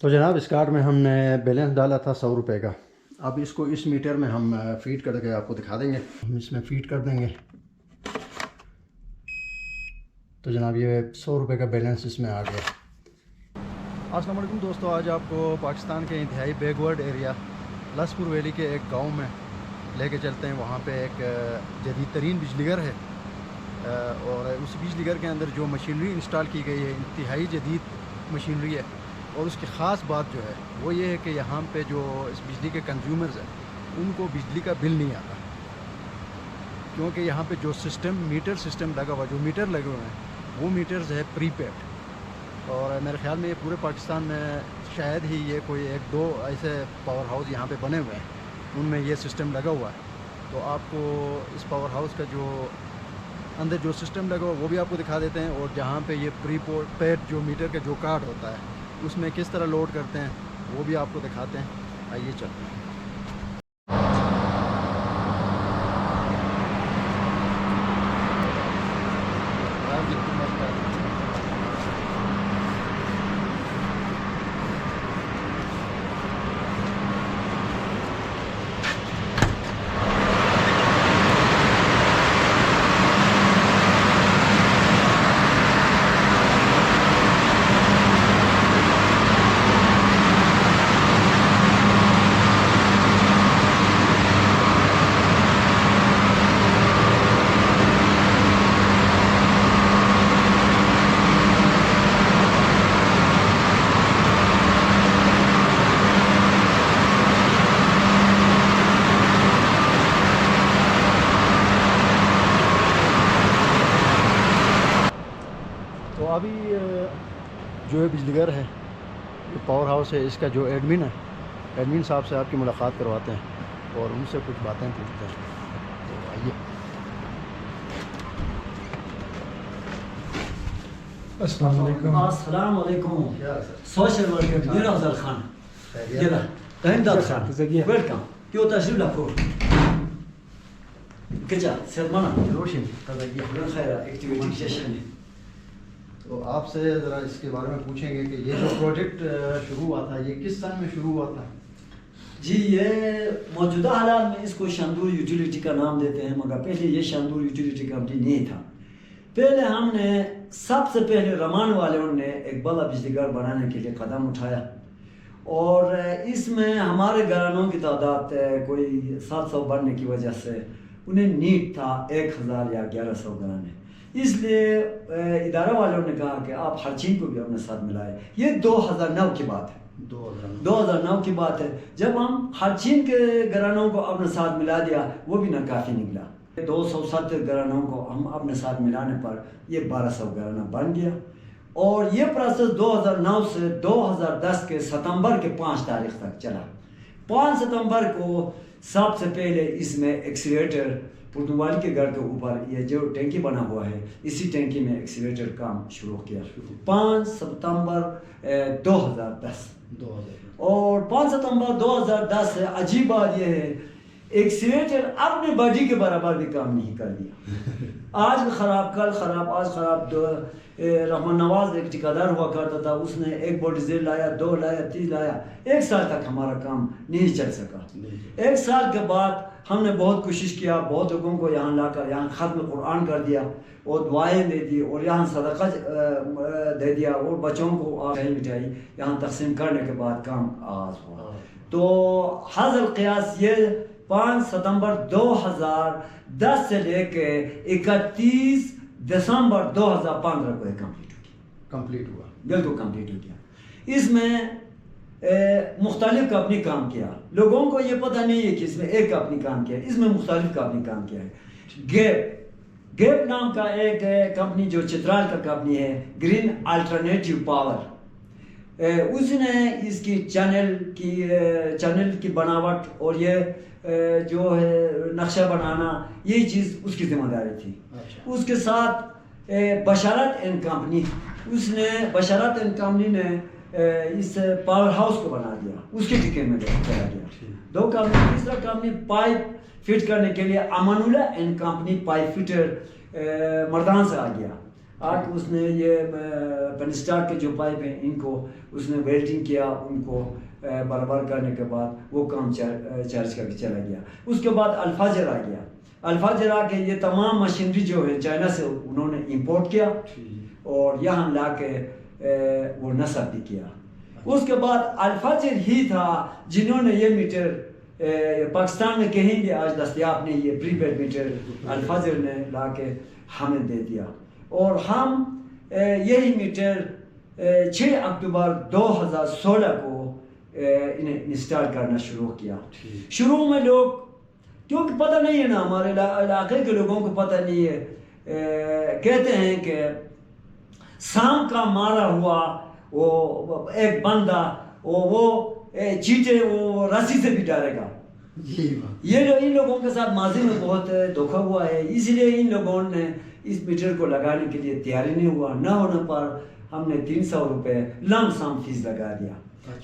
تو جناب اس کارڈ میں ہم نے بیلنس ڈالا تھا 100 روپے کا. اب اس کو اس میٹر میں ہم فیڈ کر کے آپ کو دکھا دیں گے. ہم اس میں فیڈ کر دیں گے تو جناب یہ 100 روپے کا بیلنس اس میں آ گیا. السلام علیکم دوستو، آج آپ کو پاکستان کے انتہائی بیک ورڈ ایریا لسپور ویلی کے ایک گاؤں میں لے کے چلتے ہیں. وہاں پہ ایک جدید ترین بجلی گھر ہے اور اس بجلی گھر کے اندر جو مشینری انسٹال کی گئی ہے انتہائی جدید مشینری ہے. اور اس کی خاص بات جو ہے وہ یہ ہے کہ یہاں پہ جو اس بجلی کے کنزیومرز ہیں ان کو بجلی کا بل نہیں آتا، کیونکہ یہاں پہ جو سسٹم میٹر سسٹم لگا ہوا، جو میٹر لگے ہوئے ہیں وہ میٹرز ہے پری پیڈ. اور میرے خیال میں یہ پورے پاکستان میں شاید ہی یہ کوئی 1-2 ایسے پاور ہاؤس یہاں پہ بنے ہوئے ہیں ان میں یہ سسٹم لگا ہوا ہے. تو آپ کو اس پاور ہاؤس کا جو اندر جو سسٹم لگا ہوا وہ بھی آپ کو دکھا دیتے ہیں، اور جہاں پہ یہ پری پیڈ جو میٹر کا جو کارڈ ہوتا ہے اس میں کس طرح لوڈ کرتے ہیں وہ بھی آپ کو دکھاتے ہیں. آئیے چلتے ہیں. تو ابھی جو ہے بجلی گھر ہے، جو پاور ہاؤس ہے، اس کا جو ایڈمن ہے، ایڈمن صاحب سے آپ کی ملاقات کرواتے ہیں اور ان سے کچھ باتیں پوچھتے ہیں. تو آئیے. السلام علیکم. السلام علیکم. سوشل ورکر میر افضل خان. گلا داد خان. ویلکم. کیوں تشریف لاکھو. کچا سلمانا. روشن خیر ایکٹیویٹی سیشن ہے. تو آپ سے ذرا اس کے بارے میں پوچھیں گے کہ یہ جو پروجیکٹ شروع ہوا تھا یہ کس سن میں شروع ہوا تھا؟ جی یہ موجودہ حالات میں اس کو شاندور یوٹیلیٹی کا نام دیتے ہیں، مگر پہلے یہ شاندور یوٹیلیٹی کمپنی نہیں تھا. پہلے ہم نے سب سے پہلے رمان والوں نے ایک بڑا بجلی گھر بنانے کے لیے قدم اٹھایا، اور اس میں ہمارے گھرانوں کی تعداد کوئی 700 بڑھنے کی وجہ سے انہیں نیڈ تھا 1000 یا 1100 گھرانے. اس لیے ادارہ والوں نے کہا کہ آپ ہر چیز کو بھی اپنے ساتھ ملائیں. یہ 2009 کی بات ہے. 2009 کی بات ہے جب ہم ہر چین کے گھرانوں کو اپنے ساتھ ملا دیا، وہ بھی ناکافی نکلا. 270 گھرانوں کو ہم اپنے ساتھ ملانے پر یہ 1200 گھرانہ بن گیا. اور یہ پروسیس 2009 سے 2010 کے ستمبر کے 5 تاریخ تک چلا. 5 ستمبر کو سب سے پہلے اس میں ایکسیلیٹر پرتگال کے گھر کے اوپر یہ جو ٹینکی بنا ہوا ہے اسی ٹینکی میں ایکسیلیٹر کام شروع کیا 5 ستمبر 2010. اور 5 ستمبر 2010 سے عجیب بات یہ ہے ایکسیلیٹر اپنے باڈی کے برابر بھی کام نہیں کر دیا. آج خراب کل خراب آج خراب. رحمان نواز ایک ٹھیکیدار ہوا کرتا تھا، اس نے 1 بوڈی زیر لایا، 2 لایا، 3 لایا. 1 سال تک ہمارا کام نہیں چل سکا. 1 سال کے بعد ہم نے بہت کوشش کیا، بہت لوگوں کو یہاں لا کر یہاں ختم قرآن کر دیا اور دعائیں دے دی اور یہاں صدقہ دے دیا اور بچوں کو مٹھائی یہاں تقسیم کرنے کے بعد کام آغاز ہوا. تو حاصل قیاس یہ 5 ستمبر 2010 سے لے کے 31 دسمبر 2015 کو کمپلیٹ ہوا. بالکل کمپلیٹ ہو گیا. اس میں مختلف کمپنی کام کیا. لوگوں کو یہ پتہ نہیں ہے کہ اس میں ایک کمپنی کام کیا ہے، اس میں مختلف کمپنی کام کیا ہے. گیپ نام کا ایک کمپنی جو چترال کا کمپنی ہے، گرین الٹرنیٹیو پاور. اس نے اس کی چینل کی بناوٹ اور یہ جو ہے نقشہ بنانا یہی چیز اس کی ذمہ داری تھی. اس کے ساتھ بشارت اینڈ کمپنی، اس نے بشارت اینڈ کمپنی نے اس پاور ہاؤس کو بنا دیا، اس کے ٹھیکے میں چلا گیا. 2 کمپنی. تیسرا کمپنی پائپ فٹ کرنے کے لیے Aman Ullah and company pipe فٹر مردان سے آ گیا. آج اس نے یہ پینسٹار کے جو پائپ ہیں ان کو اس نے ویلڈنگ کیا, ان کو برابر کرنے کے بعد وہ کام چارج کر کے چلا گیا. اس کے بعد الفاجر آ گیا. الفاجر آ کے یہ تمام مشینری جو ہے چائنا سے انہوں نے امپورٹ کیا اور یہاں لا کے وہ نصب بھی کیا. اس کے بعد الفاجر ہی تھا جنہوں نے یہ میٹر پاکستان میں کہیں بھی آج دستیاب نہیں, یہ پری پیڈ میٹر الفاجر نے لا کے ہمیں دے دیا. اور ہم یہی میٹر 6 اکتوبر 2016 کو انہیں انسٹال کرنا شروع کیا. شروع میں لوگ کیونکہ پتہ نہیں ہے نا, ہمارے علاقے کے لوگوں کو پتہ نہیں ہے, کہتے ہیں کہ سام کا مارا ہوا وہ ایک بندہ وہ چیٹے وہ رسی سے بھی ڈالے گا. یہ ان لوگوں کے ساتھ ماضی میں بہت دھوکہ ہوا ہے, اس لیے ان لوگوں نے اس میٹر کو لگانے کے لیے تیاری نہیں ہوا. نہ ہونے پر ہم نے 300 روپے لم سم فیس لگا دیا.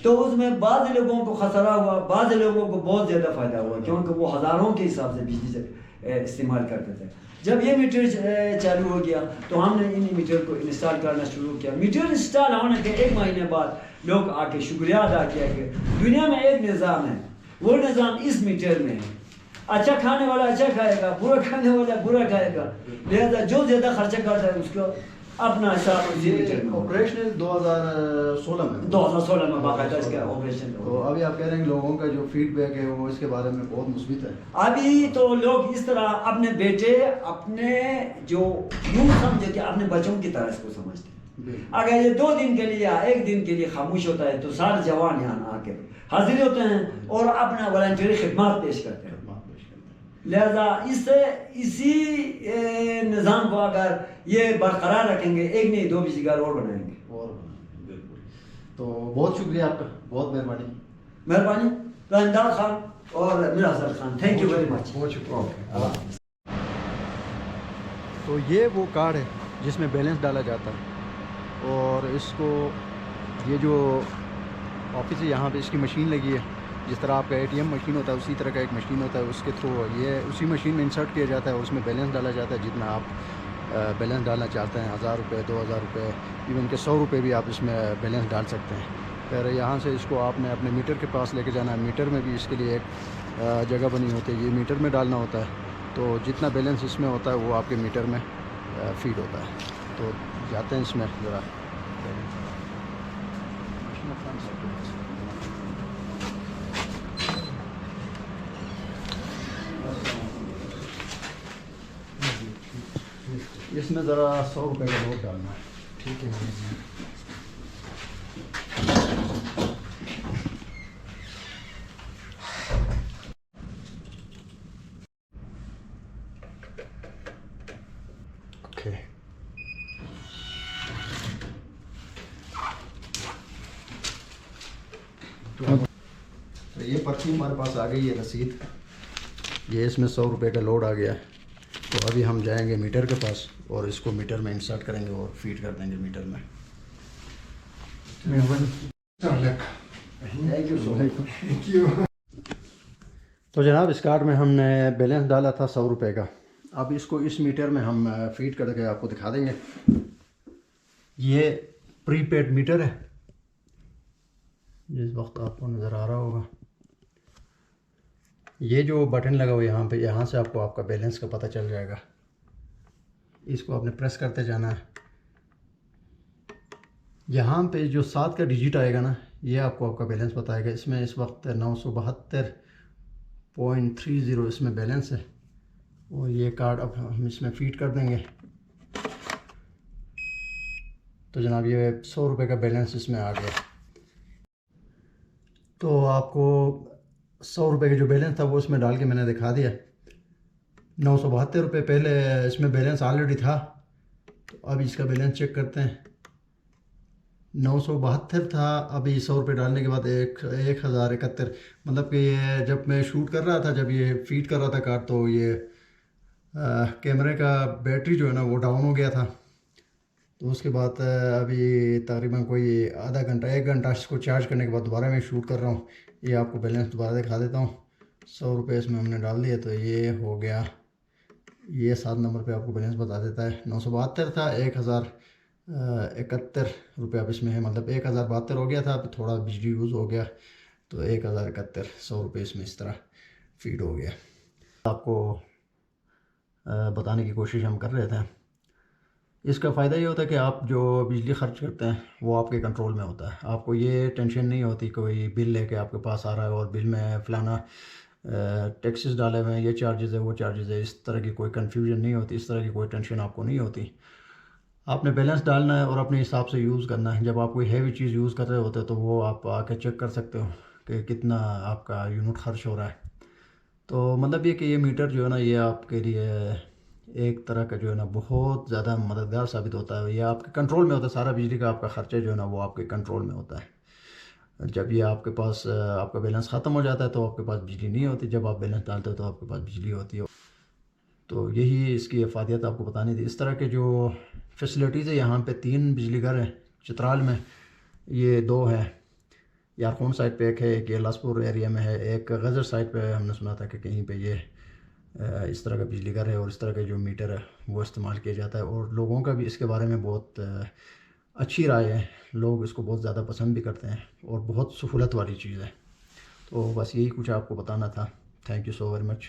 تو اس میں بعض لوگوں کو خسارہ ہوا, بعض لوگوں کو بہت زیادہ فائدہ ہوا, کیونکہ وہ ہزاروں کے حساب سے بجلی سے استعمال کرتے تھے. جب یہ میٹر چالو ہو گیا تو ہم نے ان میٹر کو انسٹال کرنا شروع کیا. میٹر انسٹال ہونے کے 1 مہینے بعد لوگ آ کے شکریہ ادا کیا کہ دنیا میں ایک نظام ہے, وہ نظام اس میٹر میں ہے. اچھا کھانے والا اچھا کھائے گا, برا کھانے والا برا کھائے گا, لہذا جو زیادہ خرچہ کرتا ہے اس کو اپنا حساب اسی میٹر میں. آپریشنل 2016 میں باقاعدہ اس کا آپریشن. تو ابھی آپ کہہ رہے ہیں کہ لوگوں کا جو فیڈ بیک ہے وہ اس کے بارے میں بہت مثبت ہے. ابھی تو لوگ اس طرح اپنے بیٹے اپنے جو یوں سمجھے کہ اپنے بچوں کی طرح اس کو سمجھتے ہیں. اگر یہ 2 دن کے لیے یا 1 دن کے لیے خاموش ہوتا ہے تو سارے جوان یہاں آ کے حاضر ہوتے ہیں اور اپنا والنٹری خدمات پیش کرتے ہیں. لہذا اسی نظام کو اگر یہ برقرار رکھیں گے, 1 نہیں 2 بجلی گھر اور بنائیں گے. بالکل. تو بہت شکریہ آپ کا, بہت مہربانی. رحمدار خان اور میرا Hasan Khan, thank you very much. بہت شکریہ. تو یہ وہ کارڈ ہے جس میں بیلنس ڈالا جاتا ہے, اور اس کو یہ جو آفس ہے یہاں پہ اس کی مشین لگی ہے. جس طرح آپ کا ATM مشین ہوتا ہے اسی طرح کا ایک مشین ہوتا ہے, اس کے تھرو یہ اسی مشین میں انسرٹ کیا جاتا ہے اور اس میں بیلنس ڈالا جاتا ہے. جتنا آپ بیلنس ڈالنا چاہتے ہیں, 1000 روپے 2000 روپے ایون کہ 100 روپے بھی آپ اس میں بیلنس ڈال سکتے ہیں. پھر یہاں سے اس کو آپ نے اپنے میٹر کے پاس لے کے جانا ہے. میٹر میں بھی اس کے لیے ایک جگہ بنی ہوتی ہے, یہ میٹر میں ڈالنا ہوتا ہے. تو جتنا بیلنس اس میں ہوتا ہے وہ آپ کے میٹر میں فیڈ ہوتا ہے. تو جاتے ہیں اس میں ذرا. اس میں ذرا 100 روپے کا نوٹ ڈالنا ہے. ٹھیک ہے. اوکے. تو یہ پرچی ہمارے پاس آ گئی ہے, رسید. یہ اس میں 100 روپے کا لوڈ آ گیا ہے. تو ابھی ہم جائیں گے میٹر کے پاس اور اس کو میٹر میں انسرٹ کریں گے اور فیڈ کر دیں گے میٹر میں. تو جناب اس کارڈ میں ہم نے بیلنس ڈالا تھا 100 روپے کا. اب اس کو اس میٹر میں ہم فیڈ کر کے آپ کو دکھا دیں گے. یہ پری پیڈ میٹر ہے, جس وقت آپ کو نظر آ رہا ہوگا. یہ جو بٹن لگا ہوا ہے یہاں پہ, یہاں سے آپ کو آپ کا بیلنس کا پتہ چل جائے گا. اس کو آپ نے پریس کرتے جانا ہے. یہاں پہ جو 7 کا ڈیجٹ آئے گا نا, یہ آپ کو آپ کا بیلنس بتائے گا. اس میں اس وقت 972.30 اس میں بیلنس ہے, اور یہ کارڈ اب ہم اس میں فیڈ کر دیں گے. تو جناب یہ 100 روپے کا بیلنس اس میں آ گیا. تو آپ کو 100 روپے کا جو بیلنس تھا وہ اس میں ڈال کے میں نے دکھا دیا. 972 روپے پہلے اس میں بیلنس آلریڈی تھا. تو اب اس کا بیلنس چیک کرتے ہیں. 972 تھا, ابھی 100 روپے ڈالنے کے بعد 1071. مطلب کہ یہ جب میں شوٹ کر رہا تھا, جب یہ فیڈ کر رہا تھا کارڈ, تو یہ کیمرے کا بیٹری جو ہے نا وہ ڈاؤن ہو گیا تھا. تو اس کے بعد ابھی تقریباً کوئی آدھا گھنٹہ 1 گھنٹہ اس کو چارج کرنے کے بعد دوبارہ میں شوٹ کر رہا ہوں. یہ آپ کو بیلنس دوبارہ دکھا دیتا ہوں. 100 روپے اس میں ہم نے ڈال دیے, تو یہ ہو گیا یہ 7 نمبر پہ آپ کو بیلنس بتا دیتا ہے. 972 تھا, 1071 روپے اب اس میں ہے, مطلب 1072 ہو گیا تھا, اب تھوڑا بجلی یوز ہو گیا تو 1071 100 روپے اس میں اس طرح فیڈ ہو گیا. آپ کو بتانے کی کوشش ہم کر رہے تھے. اس کا فائدہ یہ ہوتا ہے کہ آپ جو بجلی خرچ کرتے ہیں وہ آپ کے کنٹرول میں ہوتا ہے. آپ کو یہ ٹینشن نہیں ہوتی کوئی بل لے کے آپ کے پاس آ رہا ہے اور بل میں فلانا ٹیکسز ڈالے ہوئے ہیں, یہ چارجز ہے وہ چارجز ہے, اس طرح کی کوئی کنفیوژن نہیں ہوتی, اس طرح کی کوئی ٹینشن آپ کو نہیں ہوتی. آپ نے بیلنس ڈالنا ہے اور اپنے حساب سے یوز کرنا ہے. جب آپ کوئی ہیوی چیز یوز کر رہے ہوتے ہیں تو وہ آپ آ کے چیک کر سکتے ہو کہ کتنا آپ کا یونٹ خرچ ہو رہا ہے. تو مطلب یہ کہ یہ میٹر جو ہے نا یہ آپ کے لیے ایک طرح کا جو ہے نا بہت زیادہ مددگار ثابت ہوتا ہے. یہ آپ کے کنٹرول میں ہوتا ہے, سارا بجلی کا آپ کا خرچہ جو ہے نا وہ آپ کے کنٹرول میں ہوتا ہے. جب یہ آپ کے پاس آپ کا بیلنس ختم ہو جاتا ہے تو آپ کے پاس بجلی نہیں ہوتی, جب آپ بیلنس ڈالتے ہو تو آپ کے پاس بجلی ہوتی ہے. تو یہی اس کی افادیت آپ کو بتانی تھی. اس طرح کے جو فیسلٹیز ہے, یہاں پہ 3 بجلی گھر ہیں چترال میں, یہ 2 ہیں, یارخون سائٹ پہ ایک ہے, ایک یہ لاسپور ایریا میں ہے, ایک غزر سائٹ پہ ہم نے سنا تھا کہ کہیں پہ یہ اس طرح کا بجلی گھر ہے اور اس طرح کا جو میٹر ہے وہ استعمال کیا جاتا ہے. اور لوگوں کا بھی اس کے بارے میں بہت اچھی رائے ہے, لوگ اس کو بہت زیادہ پسند بھی کرتے ہیں اور بہت سہولت والی چیز ہے. تو بس یہی کچھ آپ کو بتانا تھا. Thank you so very much.